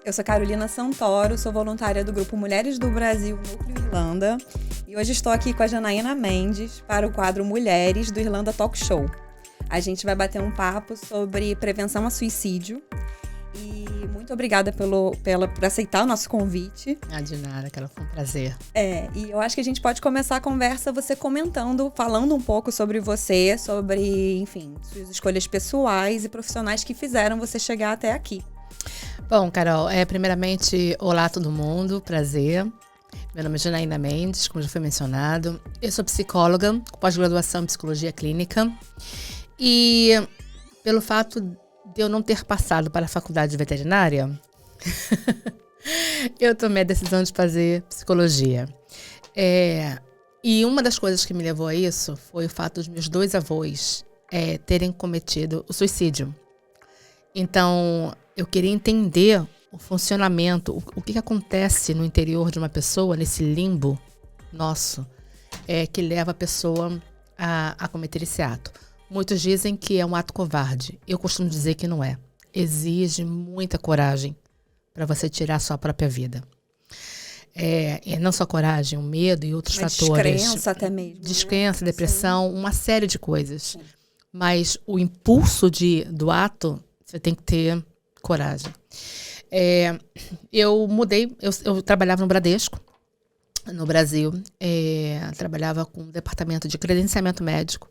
Eu sou Carolina Santoro, sou voluntária do Grupo Mulheres do Brasil Núcleo Irlanda e hoje estou aqui com a Janaína Mendes para o quadro Mulheres do Irlanda Talk Show. A gente vai bater um papo sobre prevenção a suicídio e muito obrigada por aceitar o nosso convite. De nada, Carol, foi um prazer. E eu acho que a gente pode começar a conversa você comentando, falando um pouco sobre você, sobre, enfim, suas escolhas pessoais e profissionais que fizeram você chegar até aqui. Bom, Carol, primeiramente, olá todo mundo, prazer. Meu nome é Janaína Mendes, como já foi mencionado. Eu sou psicóloga, com pós-graduação em psicologia clínica. E pelo fato de eu não ter passado para a faculdade de veterinária, eu tomei a decisão de fazer psicologia. E uma das coisas que me levou a isso foi o fato dos meus dois avós terem cometido o suicídio. Então, eu queria entender o funcionamento, o que acontece no interior de uma pessoa, nesse limbo nosso, que leva a pessoa a cometer esse ato. Muitos dizem que é um ato covarde. Eu costumo dizer que não é. Exige muita coragem para você tirar a sua própria vida. E não só coragem, o medo e outros fatores. Descrença até mesmo. Descrença, depressão, uma série de coisas. Sim. Mas o impulso do ato, você tem que ter coragem. Eu mudei, eu trabalhava no Bradesco, no Brasil. Trabalhava com o departamento de credenciamento médico.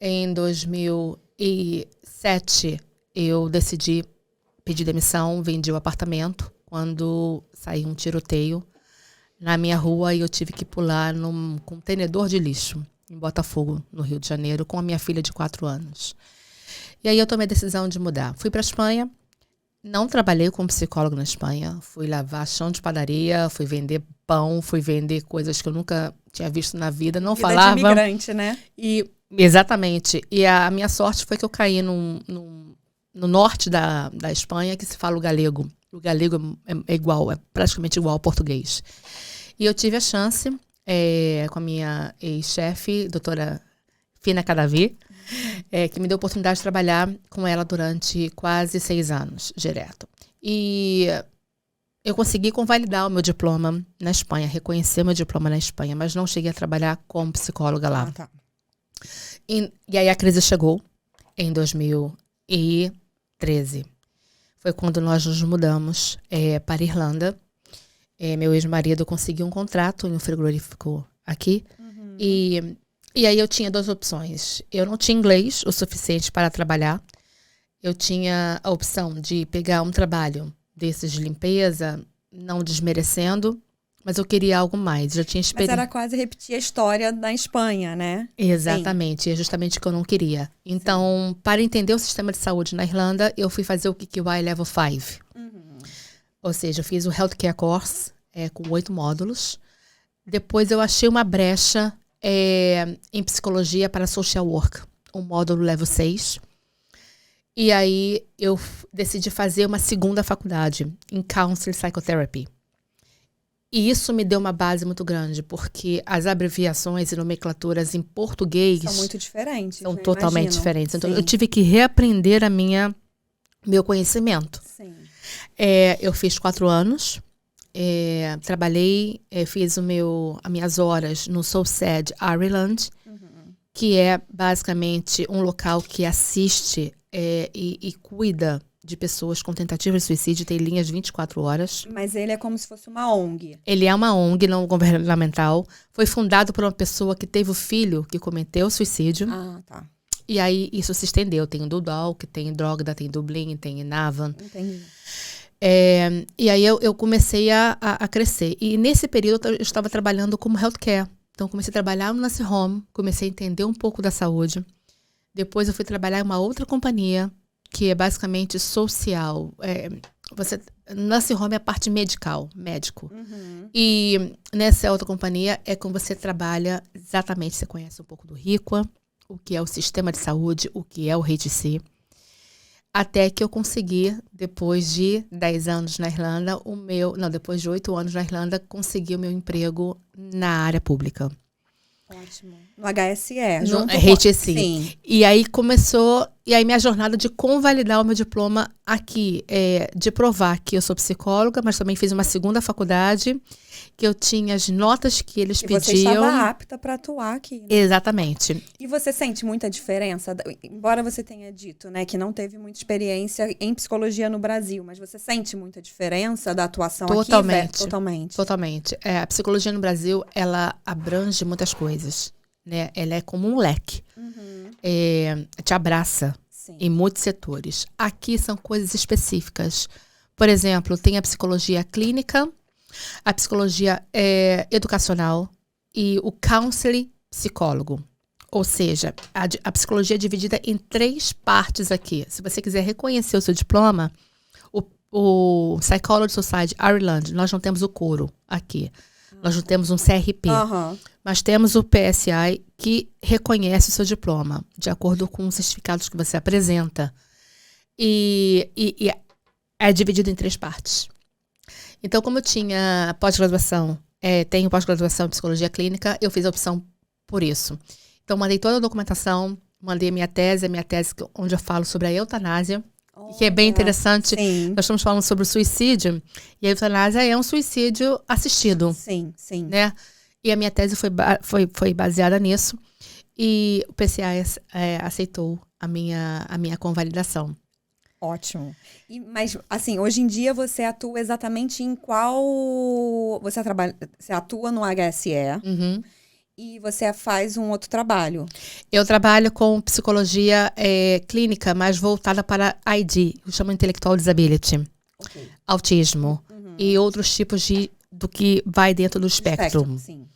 Em 2007, eu decidi pedir demissão, vendi o apartamento, quando saiu um tiroteio na minha rua e eu tive que pular num contenedor de lixo em Botafogo, no Rio de Janeiro, com a minha filha de 4 anos. E aí eu tomei a decisão de mudar. Fui para a Espanha, não trabalhei como psicólogo na Espanha, fui lavar chão de padaria, fui vender pão, fui vender coisas que eu nunca tinha visto na vida, não Vida falava. de imigrante, né? Exatamente. E a minha sorte foi que eu caí no norte da Espanha, que se fala o galego. O galego é igual, é praticamente igual ao português. E eu tive a chance, com a minha ex-chefe, doutora Fina Cadavi, que me deu a oportunidade de trabalhar com ela durante quase 6 anos, direto. E eu consegui convalidar o meu diploma na Espanha, reconhecer meu diploma na Espanha, mas não cheguei a trabalhar como psicóloga lá. Ah, tá. E aí a crise chegou em 2013. Foi quando nós nos mudamos para a Irlanda. Meu ex-marido conseguiu um contrato em um frigorífico aqui. Uhum. E aí eu tinha 2 opções. Eu não tinha inglês o suficiente para trabalhar. Eu tinha a opção de pegar um trabalho desses de limpeza, não desmerecendo, mas eu queria algo mais. Já tinha Mas era quase repetir a história da Espanha, né? Exatamente, é justamente o que eu não queria. Então, para entender o sistema de saúde na Irlanda, eu fui fazer o QQY Level 5. Uhum. Ou seja, eu fiz o Healthcare Course, com 8 módulos. Depois eu achei uma brecha em psicologia para social work, um módulo Level 6. E aí eu decidi fazer uma segunda faculdade em Counseling Psychotherapy. E isso me deu uma base muito grande, porque as abreviações e nomenclaturas em português são muito diferentes. São totalmente diferentes. Então, Sim. eu tive que reaprender meu conhecimento. Sim. Eu fiz 4 anos, trabalhei, fiz as minhas horas no SoulSed Ireland, que é basicamente um local que assiste e cuida de pessoas com tentativa de suicídio, tem linhas 24 horas. Mas ele é como se fosse uma ONG. Ele é uma ONG não governamental. Foi fundado por uma pessoa que teve o filho que cometeu suicídio. Ah, tá. E aí isso se estendeu. Tem em Dundalk, tem em Drogheda, tem em Dublin, tem em Navan. Entendi. E aí eu comecei a crescer. E nesse período eu estava trabalhando como healthcare. Então comecei a trabalhar no nursing home, comecei a entender um pouco da saúde. Depois eu fui trabalhar em uma outra companhia, que é basicamente social. Nursing home é a parte médico. Uhum. E nessa outra companhia é como você trabalha exatamente, você conhece um pouco do RICUA, o que é o sistema de saúde, o que é o HCC. Até que eu consegui, depois de 10 anos na Irlanda, depois de 8 anos na Irlanda, consegui o meu emprego na área pública. Ótimo. No HSE, No junto HSE. Sim. E aí começou, E aí minha jornada de convalidar o meu diploma aqui, de provar que eu sou psicóloga, mas também fiz uma segunda faculdade, que eu tinha as notas que eles pediam. Você estava apta para atuar aqui, né? Exatamente. E você sente muita diferença? Embora você tenha dito, né, que não teve muita experiência em psicologia no Brasil, mas você sente muita diferença da atuação Totalmente. aqui? Totalmente. Totalmente. A psicologia no Brasil, ela abrange muitas coisas, né? Ela é como um leque. Te abraça em muitos setores. Aqui são coisas específicas. Por exemplo, tem a psicologia clínica, a psicologia educacional e o counseling psicólogo. Ou seja, a psicologia é dividida em 3 partes aqui. Se você quiser reconhecer o seu diploma, o Psychology Society Ireland, nós não temos o coro aqui. Nós não temos um CRP. Mas temos o PSI que reconhece o seu diploma, de acordo com os certificados que você apresenta. E é dividido em 3 partes. Então, como eu tinha pós-graduação, tenho pós-graduação em psicologia clínica, eu fiz a opção por isso. Então, mandei toda a documentação, mandei a minha tese onde eu falo sobre a eutanásia, que é bem interessante. Sim. Nós estamos falando sobre o suicídio, e a eutanásia é um suicídio assistido. Sim. Né? E a minha tese foi baseada nisso, e o PCA aceitou a minha convalidação. Ótimo. Mas, assim, hoje em dia você atua exatamente em qual... Você atua no HSE e você faz um outro trabalho. Eu trabalho com psicologia clínica, mais voltada para ID, eu chamo Intellectual Disability, autismo e outros tipos do que vai dentro do espectro. Sim.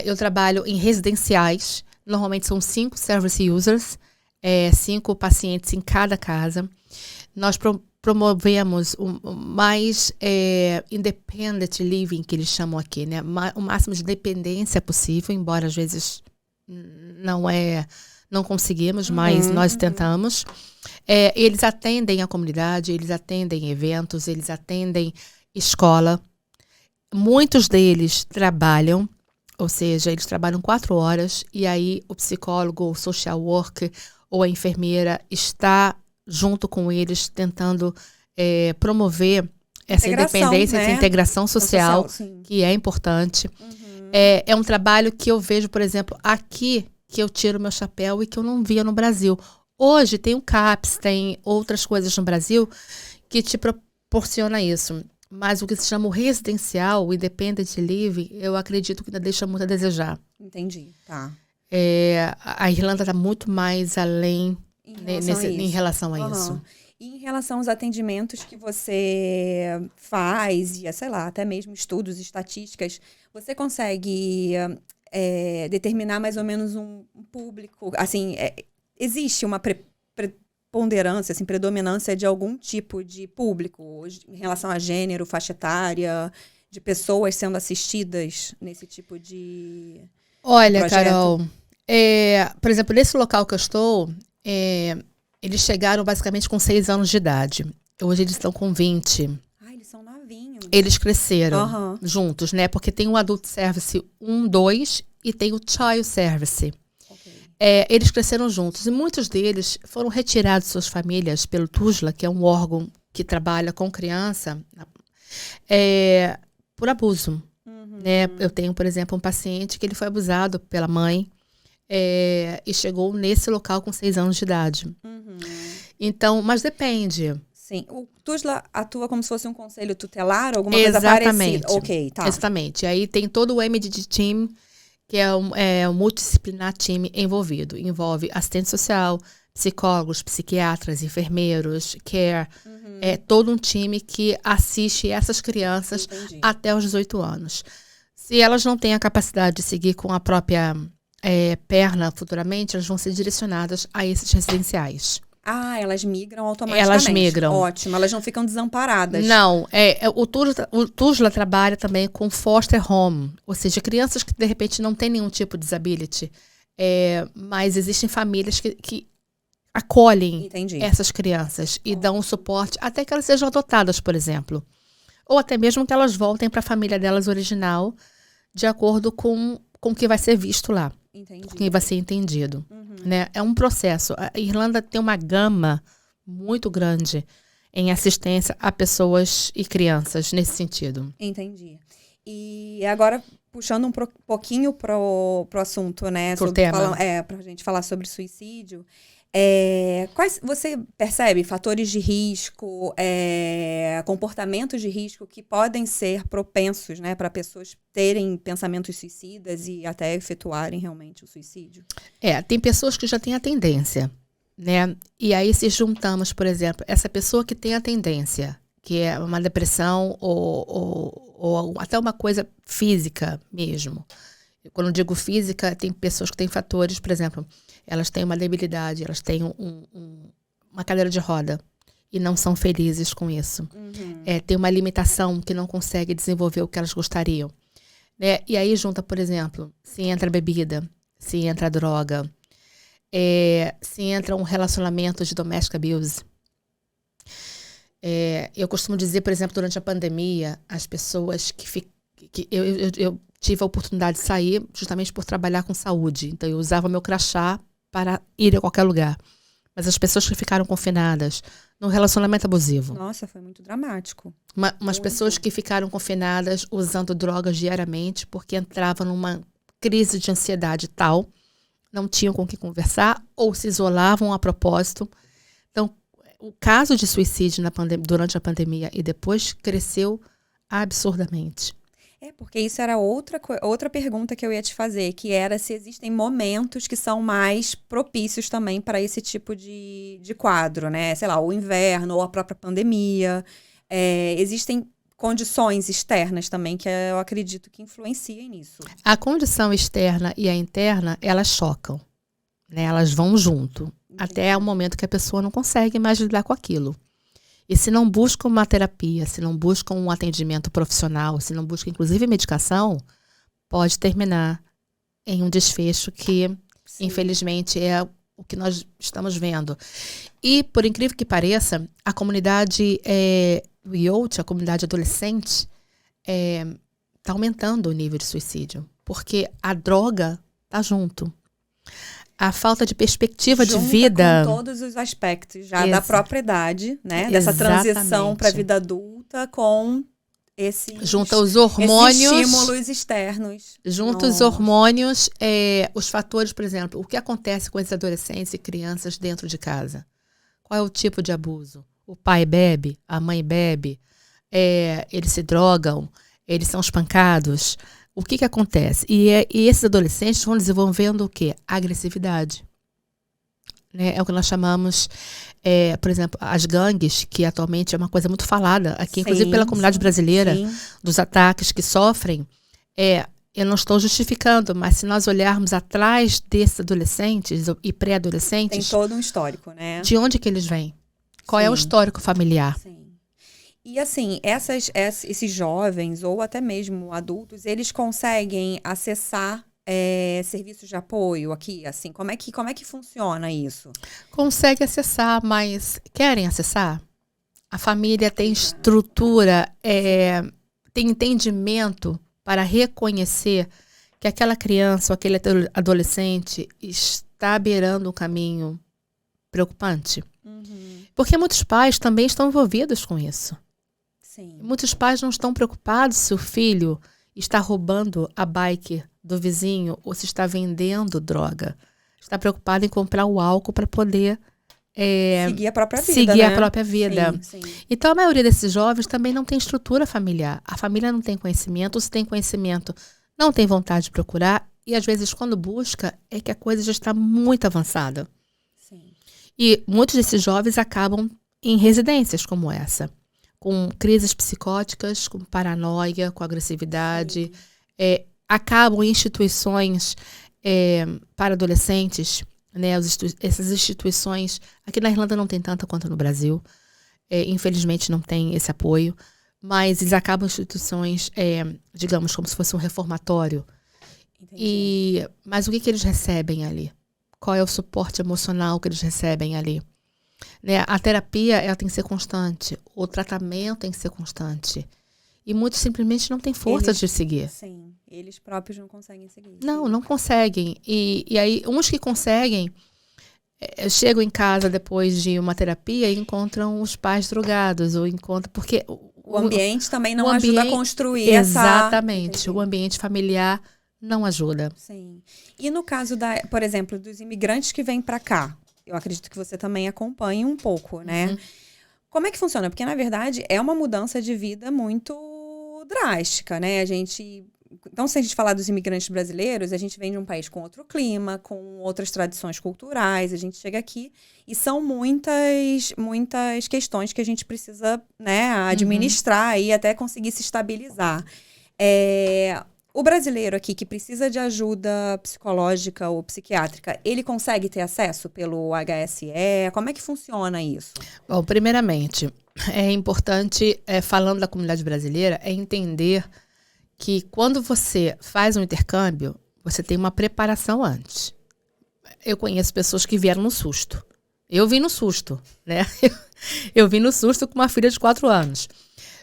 Eu trabalho em residenciais, normalmente são 5 service users, 5 pacientes em cada casa. Nós promovemos o mais independent living, que eles chamam aqui, né? O máximo de dependência possível, embora às vezes não conseguimos, mas nós tentamos. Eles atendem a comunidade, eles atendem eventos, eles atendem escola. Muitos deles trabalham, ou seja, eles trabalham 4 horas, e aí o psicólogo, o social worker ou a enfermeira está junto com eles, tentando promover essa independência, essa integração social, que é importante. É um trabalho que eu vejo, por exemplo, aqui, que eu tiro meu chapéu e que eu não via no Brasil. Hoje tem o CAPS, tem outras coisas no Brasil que te proporciona isso. Mas o que se chama o residencial, o independent living, eu acredito que ainda deixa muito a desejar. Entendi, tá. A Irlanda está muito mais além em relação a isso. E em relação aos atendimentos que você faz, e sei lá, até mesmo estudos, estatísticas, você consegue determinar mais ou menos um público? Assim, existe uma preponderância, assim, predominância de algum tipo de público em relação a gênero, faixa etária, de pessoas sendo assistidas nesse tipo de projeto? Carol, por exemplo, nesse local que eu estou, eles chegaram basicamente com 6 anos de idade. Hoje eles estão com 20. Eles são novinhos. Eles cresceram juntos, né? Porque tem o Adult Service 1, 2 e tem o Child Service. Eles cresceram juntos e muitos deles foram retirados de suas famílias pelo TUSLA, que é um órgão que trabalha com criança, por abuso. Né? Eu tenho, por exemplo, um paciente que ele foi abusado pela mãe e chegou nesse local com 6 anos de idade. Então, mas depende. Sim. O TUSLA atua como se fosse um conselho tutelar, alguma coisa parecida? Ok, tá. Exatamente. Aí tem todo o MDT Team, que é um multidisciplinar time envolvido. Envolve assistente social, psicólogos, psiquiatras, enfermeiros, care. É todo um time que assiste essas crianças até os 18 anos. Se elas não têm a capacidade de seguir com a própria perna futuramente, elas vão ser direcionadas a esses residenciais. Elas migram automaticamente. Elas migram. Ótimo, elas não ficam desamparadas. Não, o TUSLA trabalha também com foster home, ou seja, crianças que de repente não têm nenhum tipo de disability, mas existem famílias que acolhem essas crianças e dão um suporte até que elas sejam adotadas, por exemplo. Ou até mesmo que elas voltem para a família delas original, de acordo com o que vai ser visto lá, com o que vai ser entendido. né? É um processo. A Irlanda tem uma gama muito grande em assistência a pessoas e crianças nesse sentido. Entendi. E agora, puxando pouquinho pro assunto, né? Pro tema. Pra gente falar sobre suicídio. Quais você percebe fatores de risco, comportamentos de risco que podem ser propensos, né, para pessoas terem pensamentos suicidas e até efetuarem realmente o suicídio? Tem pessoas que já têm a tendência, né? E aí, se juntamos, por exemplo, essa pessoa que tem a tendência, que é uma depressão ou até uma coisa física mesmo. Quando eu digo física, tem pessoas que têm fatores, por exemplo, elas têm uma debilidade, elas têm uma cadeira de roda e não são felizes com isso. Tem uma limitação que não consegue desenvolver o que elas gostariam. Né? E aí junta, por exemplo, se entra bebida, se entra droga, se entra um relacionamento de domestic abuse. Eu costumo dizer, por exemplo, durante a pandemia, as pessoas eu tive a oportunidade de sair justamente por trabalhar com saúde. Então, eu usava meu crachá para ir a qualquer lugar. Mas as pessoas que ficaram confinadas num relacionamento abusivo. Nossa, foi muito dramático. Umas pessoas que ficaram confinadas usando drogas diariamente porque entravam numa crise de ansiedade tal, não tinham com quem conversar ou se isolavam a propósito. Então, o caso de suicídio durante a pandemia e depois cresceu absurdamente. Porque isso era outra pergunta que eu ia te fazer, que era se existem momentos que são mais propícios também para esse tipo de quadro, né? Sei lá, o inverno ou a própria pandemia. Existem condições externas também que eu acredito que influenciem nisso. A condição externa e a interna, elas chocam, né? Elas vão junto, até o momento que a pessoa não consegue mais lidar com aquilo. E se não busca uma terapia, se não busca um atendimento profissional, se não busca inclusive medicação, pode terminar em um desfecho que, sim, infelizmente, é o que nós estamos vendo. E, por incrível que pareça, a comunidade do youth, a comunidade adolescente, está aumentando o nível de suicídio, porque a droga está junto. A falta de perspectiva de vida. Com todos os aspectos já da própria idade, né? Dessa transição para a vida adulta com junta os hormônios, esses estímulos externos. Junta os hormônios, os fatores, por exemplo, o que acontece com esses adolescentes e crianças dentro de casa? Qual é o tipo de abuso? O pai bebe, a mãe bebe, eles se drogam, eles são espancados. O que acontece? E esses adolescentes vão desenvolvendo o quê? Agressividade. Né? É o que nós chamamos, por exemplo, as gangues, que atualmente é uma coisa muito falada aqui, inclusive pela comunidade brasileira, dos ataques que sofrem. Eu não estou justificando, mas se nós olharmos atrás desses adolescentes e pré-adolescentes... Tem todo um histórico, né? De onde que eles vêm? Qual é o histórico familiar? Sim. E assim, esses jovens ou até mesmo adultos, eles conseguem acessar serviços de apoio aqui? Assim, como é que funciona isso? Consegue acessar, mas querem acessar? A família tem estrutura, tem entendimento para reconhecer que aquela criança ou aquele adolescente está beirando um caminho preocupante? Porque muitos pais também estão envolvidos com isso. Sim. Muitos pais não estão preocupados se o filho está roubando a bike do vizinho ou se está vendendo droga. Está preocupado em comprar o álcool para poder seguir a própria vida. Seguir, né? a própria vida. Sim. Então, a maioria desses jovens também não tem estrutura familiar. A família não tem conhecimento, ou se tem conhecimento, não tem vontade de procurar. E, às vezes, quando busca, é que a coisa já está muito avançada. Sim. E muitos desses jovens acabam em residências como essa, com crises psicóticas, com paranoia, com agressividade. Acabam em instituições para adolescentes, né? Essas instituições, aqui na Irlanda não tem tanta quanto no Brasil, infelizmente não tem esse apoio, mas eles acabam em instituições, digamos, como se fosse um reformatório. Mas o que eles recebem ali? Qual é o suporte emocional que eles recebem ali? Né? A terapia ela tem que ser constante, o tratamento tem que ser constante. E muitos simplesmente não têm força de seguir. Sim, eles próprios não conseguem seguir. Não conseguem. E aí, uns que conseguem, chegam em casa depois de uma terapia e encontram os pais drogados, ou encontram... Porque o ambiente também não ajuda a construir exatamente, essa... o ambiente familiar não ajuda. Sim. E no caso, por exemplo, dos imigrantes que vêm para cá, eu acredito que você também acompanha um pouco, né? Uhum. Como é que funciona? Porque, na verdade, é uma mudança de vida muito drástica, né? Então, se a gente falar dos imigrantes brasileiros, a gente vem de um país com outro clima, com outras tradições culturais, a gente chega aqui e são muitas questões que a gente precisa, né, administrar e até conseguir se estabilizar. O brasileiro aqui que precisa de ajuda psicológica ou psiquiátrica, ele consegue ter acesso pelo HSE? Como é que funciona isso? Bom, primeiramente, é importante, falando da comunidade brasileira, é entender que quando você faz um intercâmbio, você tem uma preparação antes. Eu conheço pessoas que vieram no susto. Eu vim no susto, né? Eu vim no susto com uma filha de 4 anos.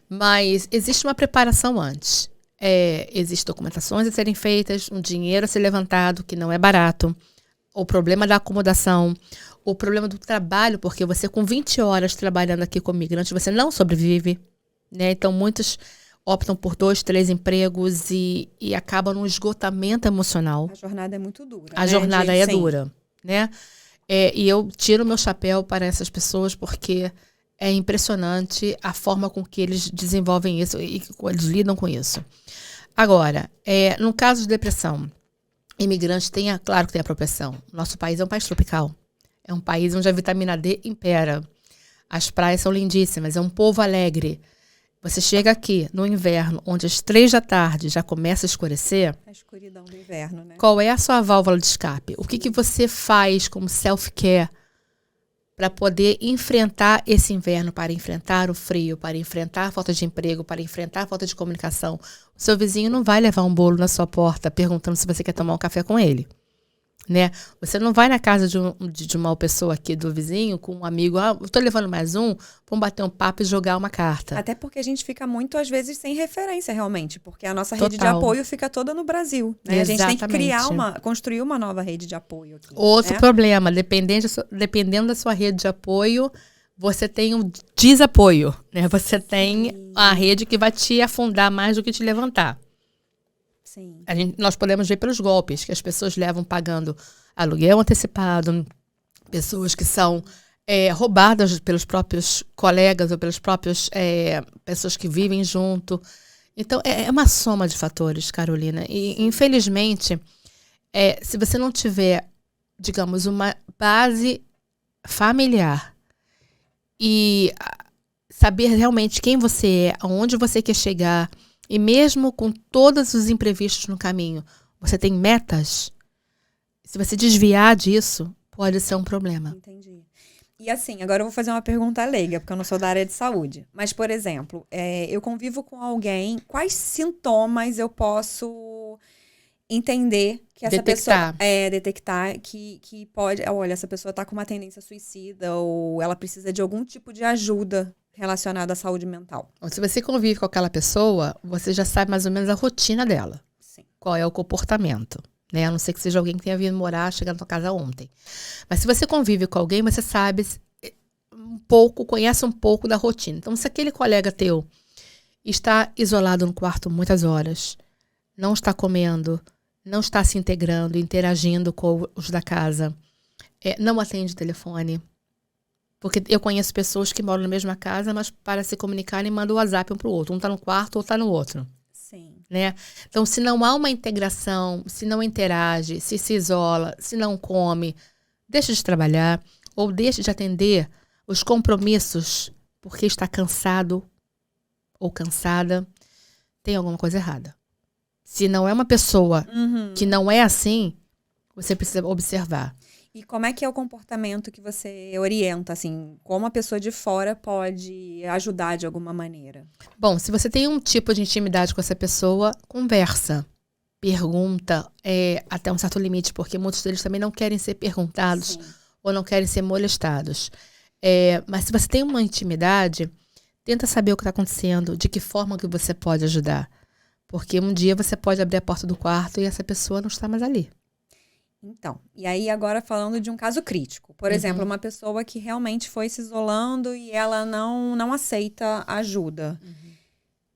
Mas existe uma preparação antes. Existem documentações a serem feitas, um dinheiro a ser levantado, que não é barato. O problema da acomodação, o problema do trabalho, porque você com 20 horas trabalhando aqui como migrante, você não sobrevive, né? Então, muitos optam por 2, 3 empregos e acabam num esgotamento emocional. A jornada é muito dura. A jornada é dura, né? E eu tiro meu chapéu para essas pessoas porque é impressionante a forma com que eles desenvolvem isso e que eles lidam com isso. Agora, no caso de depressão, imigrantes claro que tem a propensão. Nosso país é um país tropical. É um país onde a vitamina D impera. As praias são lindíssimas, é um povo alegre. Você chega aqui no inverno, onde às 3 da tarde já começa a escurecer. A escuridão do inverno, né? Qual é a sua válvula de escape? O que você faz como self-care para poder enfrentar esse inverno, para enfrentar o frio, para enfrentar a falta de emprego, para enfrentar a falta de comunicação? O seu vizinho não vai levar um bolo na sua porta perguntando se você quer tomar um café com ele, né? Você não vai na casa de uma pessoa aqui do vizinho com um amigo, eu tô levando mais vamos bater um papo e jogar uma carta. Até porque a gente fica muito, às vezes, sem referência, realmente, porque a nossa rede de apoio fica toda no Brasil, né? Exatamente. A gente tem que construir uma nova rede de apoio aqui. Outro problema, dependendo da sua rede de apoio, você tem um desapoio, né? Você tem a rede que vai te afundar mais do que te levantar. Sim. Nós podemos ver pelos golpes que as pessoas levam pagando aluguel antecipado, pessoas que são roubadas pelos próprios colegas ou pelas próprias pessoas que vivem junto. Então, é uma soma de fatores, Carolina. E, infelizmente, se você não tiver, digamos, uma base familiar e saber realmente quem você é, aonde você quer chegar, e mesmo com todos os imprevistos no caminho, você tem metas, se você desviar disso, pode ser um problema. Entendi. E assim, agora eu vou fazer uma pergunta leiga, porque eu não sou da área de saúde. Mas, por exemplo, eu convivo com alguém, quais sintomas eu posso entender que essa pessoa... detectar que pode... Olha, essa pessoa está com uma tendência suicida ou ela precisa de algum tipo de ajuda relacionada à saúde mental. Se você convive com aquela pessoa, você já sabe mais ou menos a rotina dela. Sim. Qual é o comportamento, né? A não ser que seja alguém que tenha vindo morar, chegar na sua casa ontem. Mas se você convive com alguém, você sabe conhece um pouco da rotina. Então, se aquele colega teu está isolado no quarto muitas horas, não está comendo, não está se integrando, interagindo com os da casa, não atende o telefone. Porque eu conheço pessoas que moram na mesma casa, mas para se comunicarem, mandam o WhatsApp um para o outro. Um está no quarto, outro está no outro. Sim. Né? Então, se não há uma integração, se não interage, se isola, se não come, deixa de trabalhar ou deixa de atender os compromissos porque está cansado ou cansada, tem alguma coisa errada. Se não é uma pessoa que não é assim, você precisa observar. E como é que é o comportamento que você orienta, assim? Como a pessoa de fora pode ajudar de alguma maneira? Bom, se você tem um tipo de intimidade com essa pessoa, conversa, pergunta até um certo limite, porque muitos deles também não querem ser perguntados ou não querem ser molestados. Mas se você tem uma intimidade, Tenta saber o que está acontecendo, de que forma que você pode ajudar. Porque um dia você pode abrir a porta do quarto e essa pessoa não está mais ali. Então, e aí agora falando de um caso crítico. Por exemplo, uma pessoa que realmente foi se isolando e ela não aceita ajuda.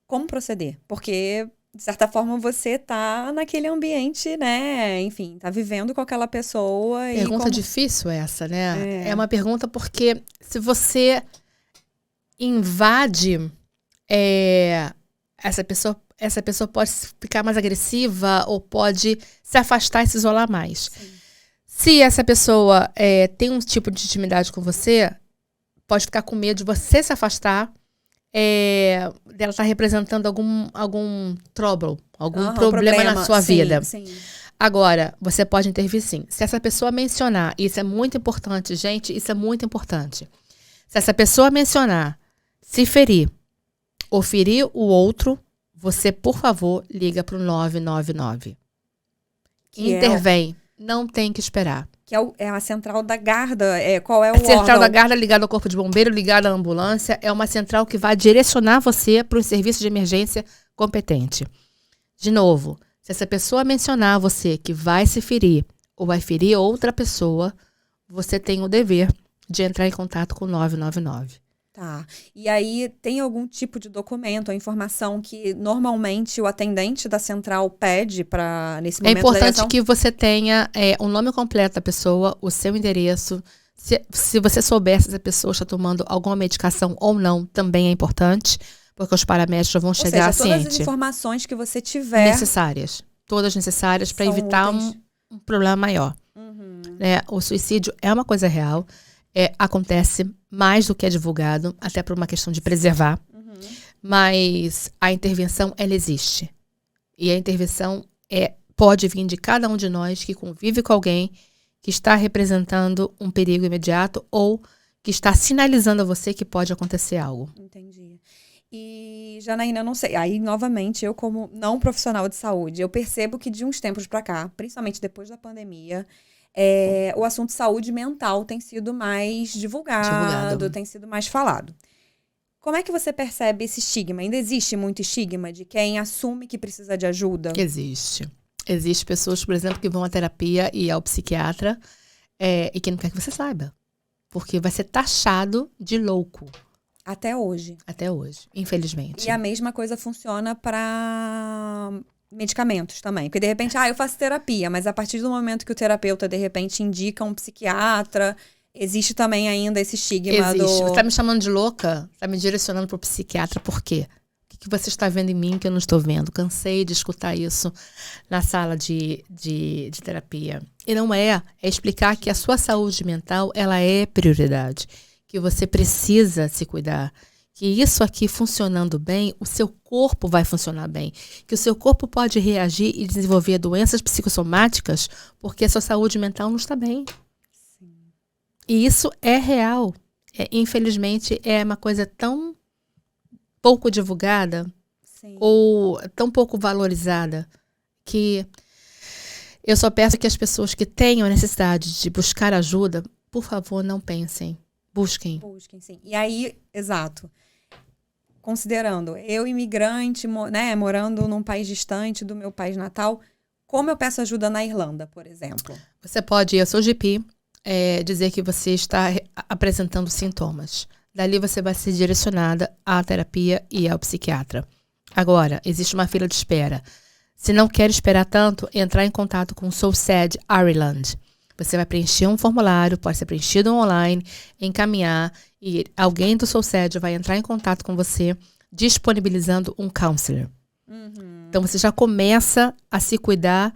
Como proceder? Porque, de certa forma, você tá naquele ambiente, né? Enfim, tá vivendo com aquela pessoa. Pergunta difícil essa, né? É uma pergunta porque se você invade essa pessoa pode ficar mais agressiva ou pode se afastar e se isolar mais. Sim. Se essa pessoa tem um tipo de intimidade com você, pode ficar com medo de você se afastar, dela estar representando algum trouble, algum problema na sua vida. Sim. Agora, você pode intervir sim. Se essa pessoa mencionar, isso é muito importante, gente, isso é muito importante. Se essa pessoa mencionar, se ferir ou ferir o outro, você, por favor, liga para o 999. Intervém. Não tem que esperar. Que é a central da Guarda. Qual é o órgão? A central da órgão? Guarda ligada ao Corpo de Bombeiro, ligada à ambulância. É uma central que vai direcionar você para o serviço de emergência competente. De novo, se essa pessoa mencionar você que vai se ferir ou vai ferir outra pessoa, você tem o dever de entrar em contato com o 999. Tá. E aí, tem algum tipo de documento, a informação que normalmente o atendente da central pede para nesse momento? É importante que você tenha o nome completo da pessoa, o seu endereço. Se você souber se essa pessoa está tomando alguma medicação ou não, também é importante, porque os paramédicos vão chegar ciente. Todas as informações que você tiver. Necessárias. Todas necessárias para evitar um problema maior. O suicídio é uma coisa real. Acontece mais do que é divulgado, até por uma questão de preservar. Mas a intervenção, ela existe. E a intervenção pode vir de cada um de nós que convive com alguém que está representando um perigo imediato ou que está sinalizando a você que pode acontecer algo. Entendi. E, Janaína, não sei, aí novamente, eu como não profissional de saúde, eu percebo que de uns tempos para cá, principalmente depois da pandemia, o assunto saúde mental tem sido mais divulgado, tem sido mais falado. Como é que você percebe esse estigma? Ainda existe muito estigma de quem assume que precisa de ajuda? Existe. Existem pessoas, por exemplo, que vão à terapia e ao psiquiatra e que não quer que você saiba. Porque vai ser taxado de louco. Até hoje. Até hoje, infelizmente. E a mesma coisa funciona para medicamentos também. Porque, de repente, eu faço terapia, mas a partir do momento que o terapeuta, de repente, indica um psiquiatra, existe também ainda esse estigma. Existe. Você tá me chamando de louca? Tá me direcionando pro psiquiatra, por quê? O que você está vendo em mim que eu não estou vendo? Cansei de escutar isso na sala de terapia. E não é explicar que a sua saúde mental, ela é prioridade. Que você precisa se cuidar. Que isso aqui funcionando bem, o seu corpo vai funcionar bem. Que o seu corpo pode reagir e desenvolver doenças psicossomáticas porque a sua saúde mental não está bem. Sim. E isso é real. Infelizmente, é uma coisa tão pouco divulgada. Sim. Ou tão pouco valorizada que eu só peço que as pessoas que tenham a necessidade de buscar ajuda, por favor, não pensem. Busquem. Busquem, sim. E aí, exato. Considerando, eu imigrante, morando num país distante do meu país natal, como eu peço ajuda na Irlanda, por exemplo? Você pode ir ao seu GP, dizer que você está apresentando sintomas. Dali você vai ser direcionada à terapia e ao psiquiatra. Agora, existe uma fila de espera. Se não quer esperar tanto, entrar em contato com o SOSAD Ireland. Você vai preencher um formulário, pode ser preenchido online, encaminhar, e alguém do SOSAD vai entrar em contato com você, disponibilizando um counselor. Então, você já começa a se cuidar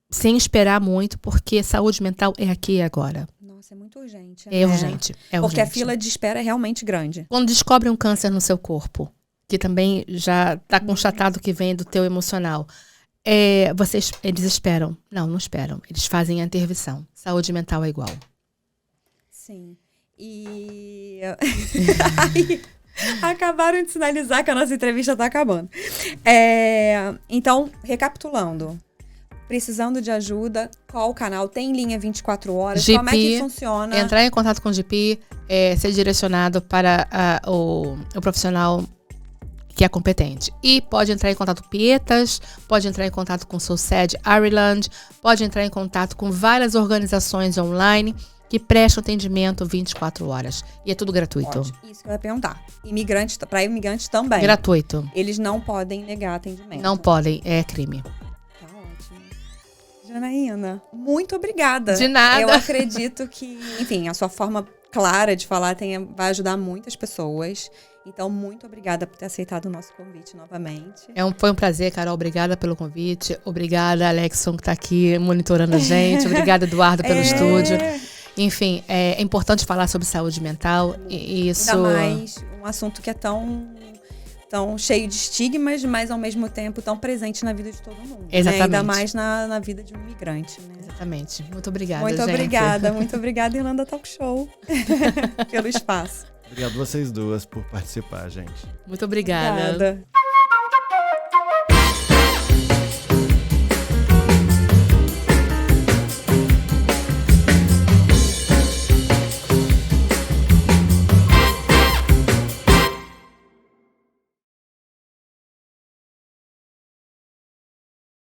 sem esperar muito, porque saúde mental é aqui e agora. Nossa, é muito urgente. É urgente. Porque a fila de espera é realmente grande. Quando descobre um câncer no seu corpo, que também já está constatado que vem do teu emocional, eles esperam. Não esperam. Eles fazem a intervenção. Saúde mental é igual. Sim. E acabaram de sinalizar que a nossa entrevista está acabando. Então, recapitulando. precisando de ajuda, qual o canal? Tem linha 24 horas? GP, como é que funciona? Entrar em contato com o GP, ser direcionado para o profissional que é competente. E pode entrar em contato com Pietas, pode entrar em contato com Soulsed Ireland, pode entrar em contato com várias organizações online que prestam atendimento 24 horas. E é tudo gratuito. Ótimo. Isso que eu ia perguntar. Para imigrantes também. Gratuito. Eles não podem negar atendimento. Não podem, é crime. Tá ótimo. Janaína, muito obrigada. De nada. Eu acredito que, enfim, a sua forma clara de falar vai ajudar muitas pessoas. Então, muito obrigada por ter aceitado o nosso convite novamente. Foi um prazer, Carol. Obrigada pelo convite. Obrigada, Alexson, que está aqui monitorando a gente. Obrigada, Eduardo, pelo estúdio. Enfim, é importante falar sobre saúde mental. E isso... Ainda mais um assunto que é tão cheio de estigmas, mas ao mesmo tempo tão presente na vida de todo mundo. Exatamente. Né? Ainda mais na vida de um imigrante. Né? Exatamente. Muito obrigada, muito gente. Muito obrigada, Irlanda Talk Show, pelo espaço. Obrigado vocês duas por participar, gente. Muito obrigada. Obrigada.